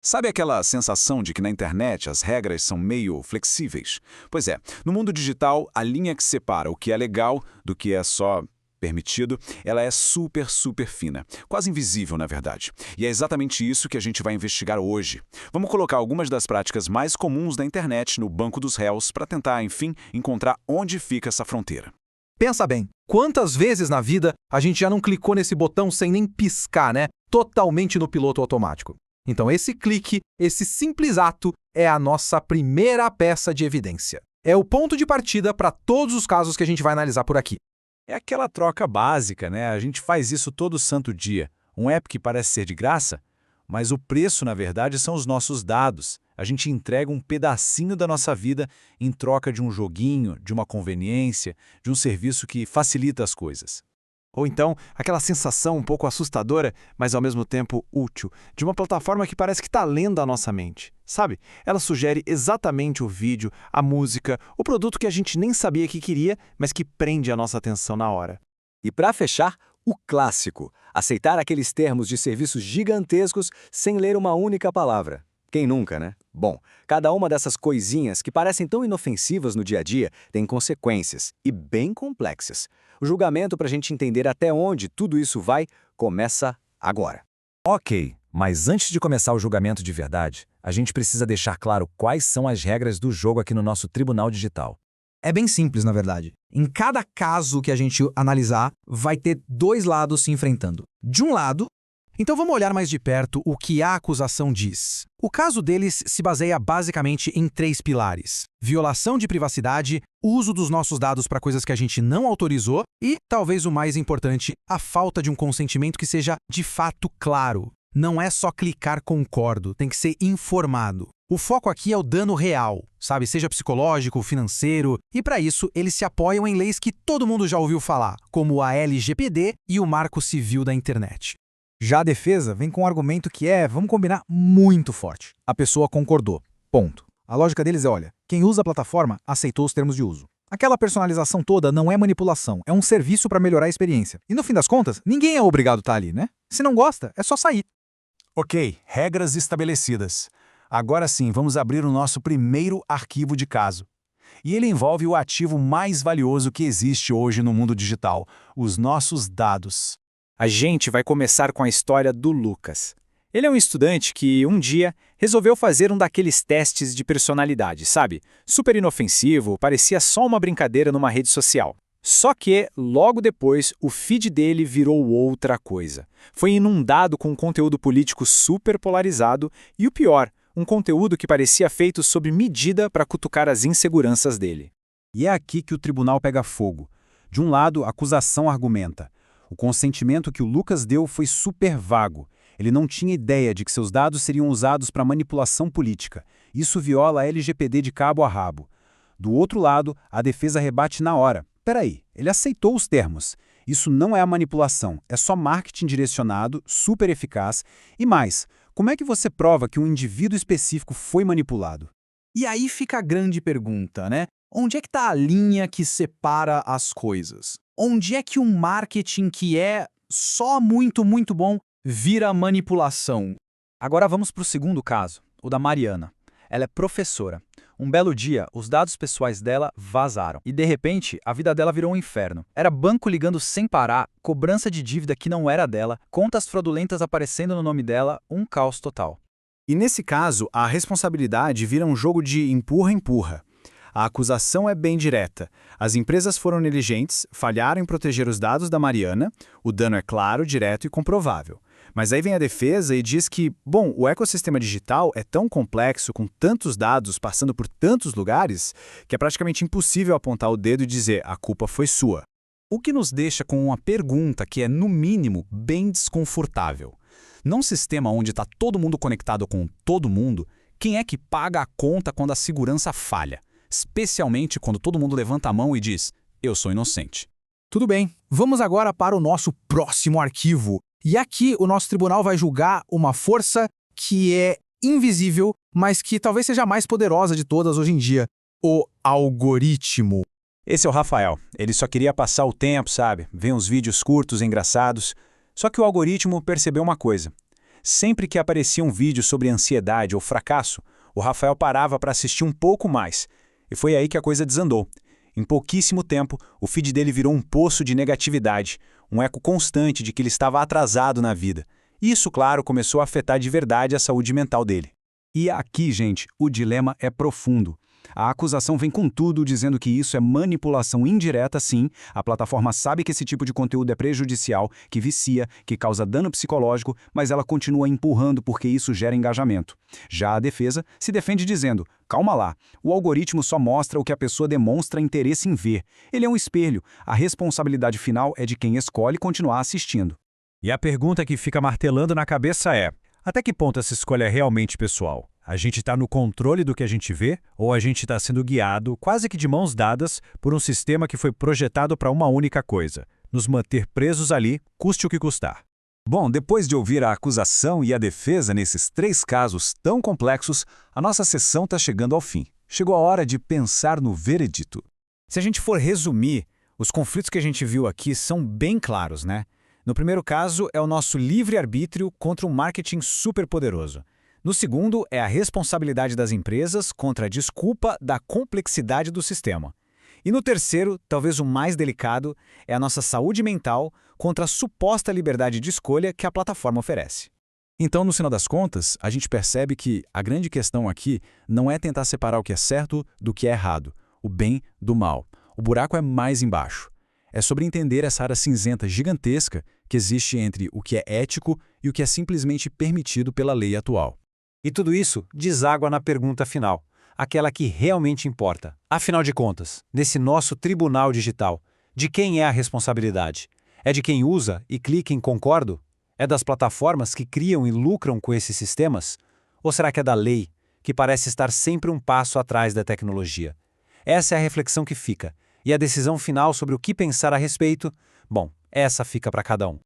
Sabe aquela sensação de que na internet as regras são meio flexíveis? Pois é, no mundo digital, a linha que separa o que é legal do que é só permitido, ela é super, super fina. Quase invisível, na verdade. E é exatamente isso que a gente vai investigar hoje. Vamos colocar algumas das práticas mais comuns da internet no banco dos réus para tentar, enfim, encontrar onde fica essa fronteira. Pensa bem, quantas vezes na vida a gente já não clicou nesse botão sem nem piscar, né? Totalmente no piloto automático. Então esse clique, esse simples ato, é a nossa primeira peça de evidência. É o ponto de partida para todos os casos que a gente vai analisar por aqui. É aquela troca básica, né? A gente faz isso todo santo dia. Um app que parece ser de graça, mas o preço, na verdade, são os nossos dados. A gente entrega um pedacinho da nossa vida em troca de um joguinho, de uma conveniência, de um serviço que facilita as coisas. Ou então, aquela sensação um pouco assustadora, mas ao mesmo tempo útil, de uma plataforma que parece que está lendo a nossa mente. Sabe? Ela sugere exatamente o vídeo, a música, o produto que a gente nem sabia que queria, mas que prende a nossa atenção na hora. E para fechar, o clássico: aceitar aqueles termos de serviços gigantescos sem ler uma única palavra. Quem nunca, né? Bom, cada uma dessas coisinhas que parecem tão inofensivas no dia a dia tem consequências, e bem complexas. O julgamento para a gente entender até onde tudo isso vai começa agora. Ok, mas antes de começar o julgamento de verdade, a gente precisa deixar claro quais são as regras do jogo aqui no nosso tribunal digital. É bem simples, na verdade. Em cada caso que a gente analisar, vai ter dois lados se enfrentando. De um lado, então vamos olhar mais de perto o que a acusação diz. O caso deles se baseia basicamente em três pilares: violação de privacidade, uso dos nossos dados para coisas que a gente não autorizou e, talvez o mais importante, a falta de um consentimento que seja de fato claro. Não é só clicar concordo, tem que ser informado. O foco aqui é o dano real, sabe? Seja psicológico, financeiro, e para isso eles se apoiam em leis que todo mundo já ouviu falar, como a LGPD e o Marco Civil da Internet. Já a defesa vem com um argumento que vamos combinar, muito forte. A pessoa concordou. Ponto. A lógica deles é, olha, quem usa a plataforma aceitou os termos de uso. Aquela personalização toda não é manipulação, é um serviço para melhorar a experiência. E no fim das contas, ninguém é obrigado a estar ali, né? Se não gosta, é só sair. Ok, regras estabelecidas. Agora sim, vamos abrir o nosso primeiro arquivo de caso. E ele envolve o ativo mais valioso que existe hoje no mundo digital, os nossos dados. A gente vai começar com a história do Lucas. Ele é um estudante que, um dia, resolveu fazer um daqueles testes de personalidade, sabe? Super inofensivo, parecia só uma brincadeira numa rede social. Só que, logo depois, o feed dele virou outra coisa. Foi inundado com conteúdo político super polarizado e, o pior, um conteúdo que parecia feito sob medida para cutucar as inseguranças dele. E é aqui que o tribunal pega fogo. De um lado, a acusação argumenta: o consentimento que o Lucas deu foi super vago. Ele não tinha ideia de que seus dados seriam usados para manipulação política. Isso viola a LGPD de cabo a rabo. Do outro lado, a defesa rebate na hora: peraí, ele aceitou os termos. Isso não é a manipulação, é só marketing direcionado, super eficaz. E mais, como é que você prova que um indivíduo específico foi manipulado? E aí fica a grande pergunta, né? Onde é que está a linha que separa as coisas? Onde é que um marketing que é só muito, muito bom vira manipulação? Agora vamos para o segundo caso, o da Mariana. Ela é professora. Um belo dia, os dados pessoais dela vazaram. E, de repente, a vida dela virou um inferno. Era banco ligando sem parar, cobrança de dívida que não era dela, contas fraudulentas aparecendo no nome dela, um caos total. E nesse caso, a responsabilidade vira um jogo de empurra-empurra. A acusação é bem direta. As empresas foram negligentes, falharam em proteger os dados da Mariana, o dano é claro, direto e comprovável. Mas aí vem a defesa e diz que, bom, o ecossistema digital é tão complexo, com tantos dados passando por tantos lugares, que é praticamente impossível apontar o dedo e dizer a culpa foi sua. O que nos deixa com uma pergunta que é, no mínimo, bem desconfortável. Num sistema onde está todo mundo conectado com todo mundo, quem é que paga a conta quando a segurança falha? Especialmente quando todo mundo levanta a mão e diz: eu sou inocente. Tudo bem, vamos agora para o nosso próximo arquivo. E aqui o nosso tribunal vai julgar uma força que é invisível, mas que talvez seja a mais poderosa de todas hoje em dia: o algoritmo. Esse é o Rafael. Ele só queria passar o tempo, sabe? Ver uns vídeos curtos, engraçados. Só que o algoritmo percebeu uma coisa. Sempre que aparecia um vídeo sobre ansiedade ou fracasso, o Rafael parava para assistir um pouco mais. E foi aí que a coisa desandou. Em pouquíssimo tempo, o feed dele virou um poço de negatividade, um eco constante de que ele estava atrasado na vida. E isso, claro, começou a afetar de verdade a saúde mental dele. E aqui, gente, o dilema é profundo. A acusação vem com tudo, dizendo que isso é manipulação indireta, sim. A plataforma sabe que esse tipo de conteúdo é prejudicial, que vicia, que causa dano psicológico, mas ela continua empurrando porque isso gera engajamento. Já a defesa se defende dizendo: calma lá, o algoritmo só mostra o que a pessoa demonstra interesse em ver. Ele é um espelho. A responsabilidade final é de quem escolhe continuar assistindo. E a pergunta que fica martelando na cabeça é: até que ponto essa escolha é realmente pessoal? A gente está no controle do que a gente vê ou a gente está sendo guiado, quase que de mãos dadas, por um sistema que foi projetado para uma única coisa: nos manter presos ali, custe o que custar? Bom, depois de ouvir a acusação e a defesa nesses 3 casos tão complexos, a nossa sessão está chegando ao fim. Chegou a hora de pensar no veredito. Se a gente for resumir, os conflitos que a gente viu aqui são bem claros, né? No primeiro caso, é o nosso livre-arbítrio contra um marketing superpoderoso. No segundo, é a responsabilidade das empresas contra a desculpa da complexidade do sistema. E no terceiro, talvez o mais delicado, é a nossa saúde mental contra a suposta liberdade de escolha que a plataforma oferece. Então, no final das contas, a gente percebe que a grande questão aqui não é tentar separar o que é certo do que é errado, o bem do mal. O buraco é mais embaixo. É sobre entender essa área cinzenta gigantesca que existe entre o que é ético e o que é simplesmente permitido pela lei atual. E tudo isso deságua na pergunta final, aquela que realmente importa. Afinal de contas, nesse nosso tribunal digital, de quem é a responsabilidade? É de quem usa e clica em concordo? É das plataformas que criam e lucram com esses sistemas? Ou será que é da lei, que parece estar sempre um passo atrás da tecnologia? Essa é a reflexão que fica. E a decisão final sobre o que pensar a respeito, bom, essa fica para cada um.